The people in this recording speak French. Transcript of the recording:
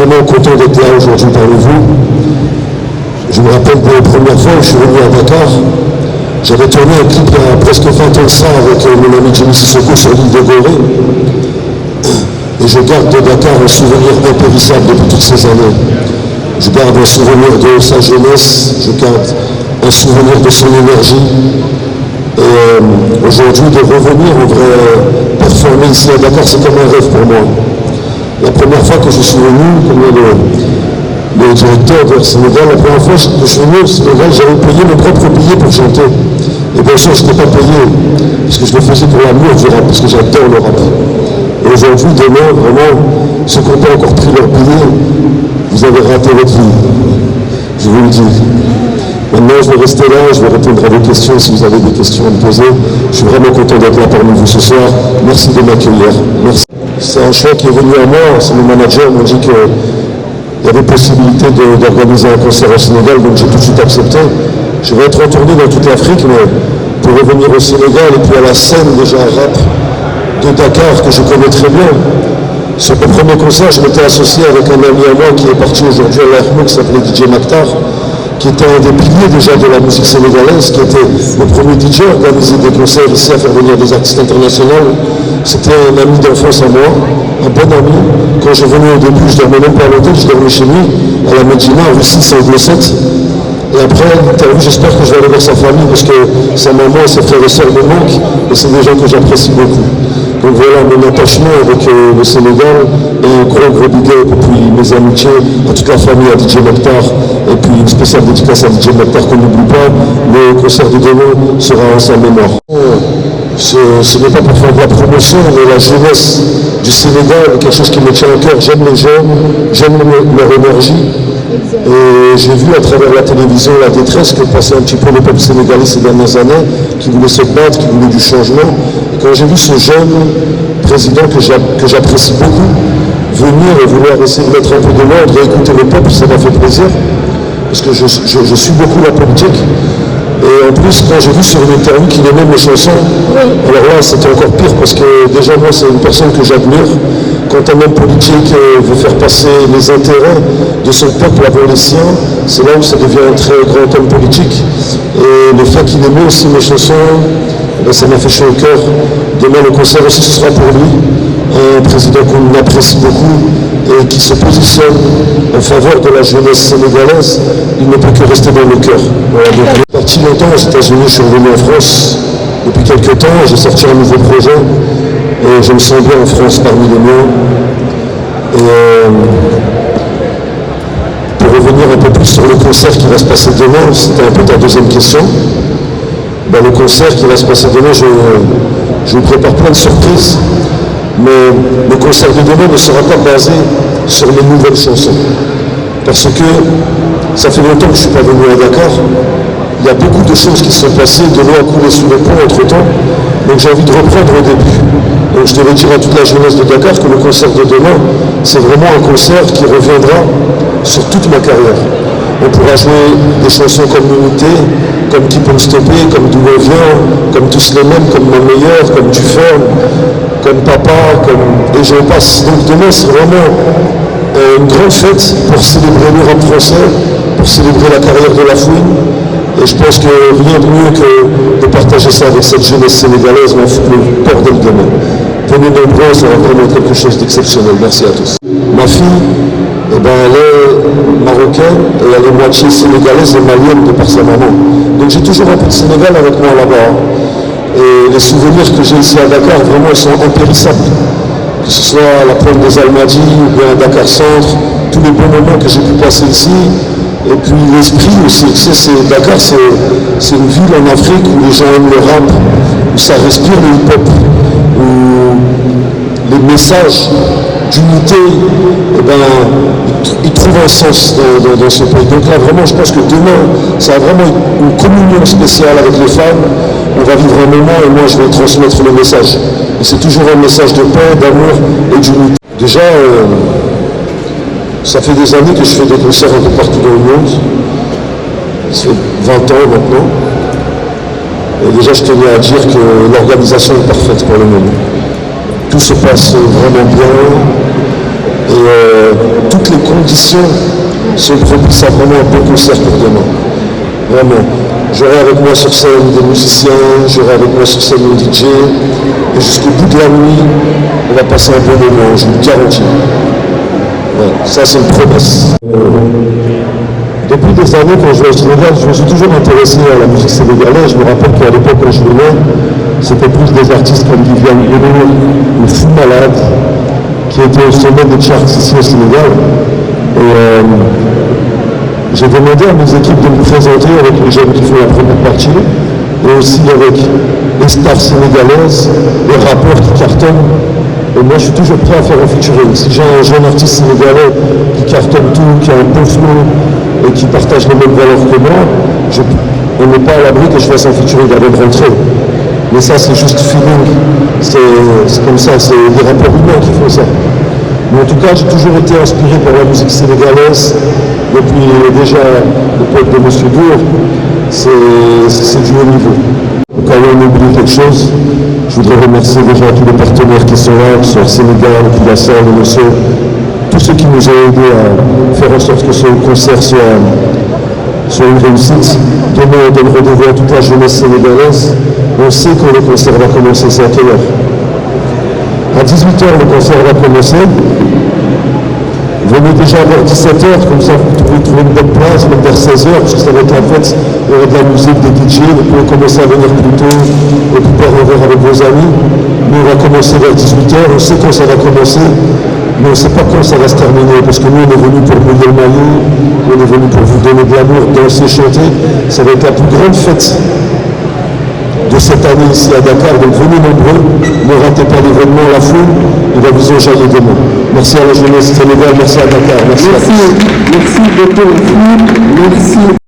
vraiment content d'être là aujourd'hui parmi vous. Je me rappelle de la première fois où je suis venu à Dakar. J'avais tourné un clip il y a presque 20 ans de ça avec mon ami Jimmy Sissoko sur l'île de Gorée. Et je garde de Dakar un souvenir impérissable depuis toutes ces années. Je garde un souvenir de sa jeunesse, je garde un souvenir de son énergie. Et aujourd'hui, de revenir en vrai performer ici à Dakar, c'est comme un rêve pour moi. La première fois que je suis venu, comme le directeur de Sénégal, la première fois que je suis venu au Sénégal, j'avais payé mon propre billet pour chanter. Et bien sûr, je n'étais pas payé, parce que je le faisais pour l'amour du rap, parce que j'adore le rap. Et aujourd'hui, demain, vraiment, ceux qui n'ont pas encore pris leur billet, vous avez raté votre vie. Je vous le dis. Maintenant, je vais rester là, je vais répondre à vos questions si vous avez des questions à me poser. Je suis vraiment content d'être là parmi vous ce soir. Merci de m'accueillir. Merci. C'est un choix qui est venu à moi. C'est mon manager m'ont dit qu'il y avait possibilité d'organiser un concert au Sénégal, donc j'ai tout de suite accepté. Je vais être en tournée dans toute l'Afrique, mais pour revenir au Sénégal et puis à la scène déjà rap de Dakar que je connais très bien. Sur le premier concert, je m'étais associé avec un ami à moi qui est parti aujourd'hui à l'Armée, qui s'appelait DJ Maktar, qui était un des piliers déjà de la musique sénégalaise, qui était le premier DJ à organiser des concerts ici, à faire venir des artistes internationaux. C'était un ami d'enfance à moi, un bon ami. Quand je venais au début, je dormais même pas à l'hôtel, je dormais chez lui, à la Medina, rue 6, angle 7. Et après l'interview, j'espère que je vais aller voir sa famille, parce que sa maman et ses frères et sœurs me manquent, et c'est des gens que j'apprécie beaucoup. Donc voilà, mon attachement avec le Sénégal et un gros big up, et puis mes amitiés à toute la famille, à DJ Maktar, et puis une spéciale dédicace à DJ Maktar qu'on n'oublie pas. Le concert de demain sera en sa mémoire. Ce n'est pas pour faire de la promotion, mais la jeunesse du Sénégal est quelque chose qui me tient à cœur. J'aime les jeunes, j'aime leur énergie. Et j'ai vu à travers la télévision la détresse que passait un petit peu le peuple sénégalais ces dernières années, qui voulait se battre, qui voulait du changement. Et quand j'ai vu ce jeune président que j'apprécie beaucoup venir et vouloir essayer de mettre un peu de l'ordre et écouter le peuple, ça m'a fait plaisir. Parce que je suis beaucoup la politique. Et en plus, quand j'ai vu sur une interview qu'il aimait mes chansons, alors là, c'était encore pire parce que déjà, moi, c'est une personne que j'admire. Quand un homme politique veut faire passer les intérêts de son peuple avant les siens, c'est là où ça devient un très grand homme politique. Et le fait qu'il aimait aussi mes chansons, ça m'a fait chaud au cœur. Demain, le concert aussi, ce sera pour lui. Un président qu'on apprécie beaucoup et qui se positionne en faveur de la jeunesse sénégalaise, il ne peut que rester dans nos cœurs. Voilà, donc, je suis parti longtemps aux États-Unis, je suis revenu en France depuis quelques temps, j'ai sorti un nouveau projet et je me sens bien en France parmi les miens. Et pour revenir un peu plus sur le concert qui va se passer demain, c'était un peu ta deuxième question. Le concert qui va se passer demain, je vous prépare plein de surprises. Mais le concert de demain ne sera pas basé sur les nouvelles chansons. Parce que ça fait longtemps que je ne suis pas venu à Dakar. Il y a beaucoup de choses qui se sont passées, de l'eau a coulé sous le pont entre-temps. Donc j'ai envie de reprendre au début. Donc je devais dire à toute la jeunesse de Dakar que le concert de demain, c'est vraiment un concert qui reviendra sur toute ma carrière. On pourra jouer des chansons comme Unité, comme Qui peut me stopper, comme D'où on vient, comme Tous les mêmes, comme Mon meilleur, comme Tu fermes, comme Papa, et j'en passe. Donc demain, c'est vraiment une grande fête pour célébrer le rap français, pour célébrer la carrière de La Fouine. Et je pense que rien de mieux que de partager ça avec cette jeunesse sénégalaise, on fout le bordel demain. Venez nombreux, ça va vraiment quelque chose d'exceptionnel. Merci à tous. Ma fille, elle est marocaine et elle est moitié sénégalaise et malienne de par sa maman. Donc j'ai toujours un peu de Sénégal avec moi là-bas. Et les souvenirs que j'ai ici à Dakar, vraiment, sont impérissables. Que ce soit à la pointe des Almadies ou bien à Dakar Centre, tous les bons moments que j'ai pu passer ici. Et puis l'esprit aussi, tu sais, Dakar, c'est une ville en Afrique où les gens aiment le rap, où ça respire le hip-hop, où les messages d'unité, ils trouvent un sens dans ce pays. Donc là, vraiment, je pense que demain, ça a vraiment une communion spéciale avec les femmes. On va vivre un moment et moi, je vais transmettre le message. Et c'est toujours un message de paix, d'amour et d'unité. Déjà, ça fait des années que je fais des concerts un peu partout dans le monde. Ça fait 20 ans maintenant. Et déjà, je tenais à dire que l'organisation est parfaite pour le moment. Tout se passe vraiment bien. Et toutes les conditions sont propices à vraiment un bon concert pour demain. Vraiment. J'aurai avec moi sur scène des musiciens, j'aurai avec moi sur scène mon DJ, et jusqu'au bout de la nuit, on va passer un bon moment, je vous le garantis. Ouais, ça c'est une promesse. Depuis des années, quand je vais au Sénégal, je me suis toujours intéressé à la musique sénégalaise. Je me rappelle qu'à l'époque, quand je venais, c'était plus des artistes comme Viviane Guénour ou Fou Malade, qui étaient au sommet des charts ici au Sénégal. Et j'ai demandé à mes équipes de me présenter avec les jeunes qui font la première partie, et aussi avec les stars sénégalaises, les rappeurs qui cartonnent. Et moi, je suis toujours prêt à faire un featuring. Si j'ai un jeune artiste sénégalais qui cartonne tout, qui a un bon flow et qui partage les mêmes valeurs que moi, on n'est pas à l'abri que je fasse un featuring avant de rentrer. Mais ça, c'est juste feeling. C'est comme ça, c'est des rappeurs humains qui font ça. Mais en tout cas, j'ai toujours été inspiré par la musique sénégalaise depuis déjà l'époque de M. Dour. C'est du haut niveau. Quand on oublie quelque chose, je voudrais remercier déjà tous les partenaires qui sont là, qui sont au Sénégal, puis la salle, le monsieur, tous ceux qui nous ont aidés à faire en sorte que ce concert soit une réussite. Demain, on donne rendez-vous à toute la jeunesse sénégalaise. On sait quand le concert va commencer, c'est à quelle heure? À 18h, le concert va commencer. Venez déjà vers 17h, comme ça vous pouvez trouver une bonne place, même vers 16h, parce que ça va être la fête, il y aura de la musique, des DJ, vous pouvez commencer à venir plus tôt et puis boire un verre avec vos amis. Nous, on va commencer vers 18h, on sait quand ça va commencer, mais on ne sait pas quand ça va se terminer, parce que nous, on est venus pour mouiller le maillot, on est venus pour vous donner de l'amour, danser, chanter. Ça va être la plus grande fête de cette année ici à Dakar, donc venez nombreux, ne ratez pas l'événement, la foule, il va vous enjailler demain. Merci à la jeunesse sénégalaise, merci à Dakar. Merci beaucoup, merci.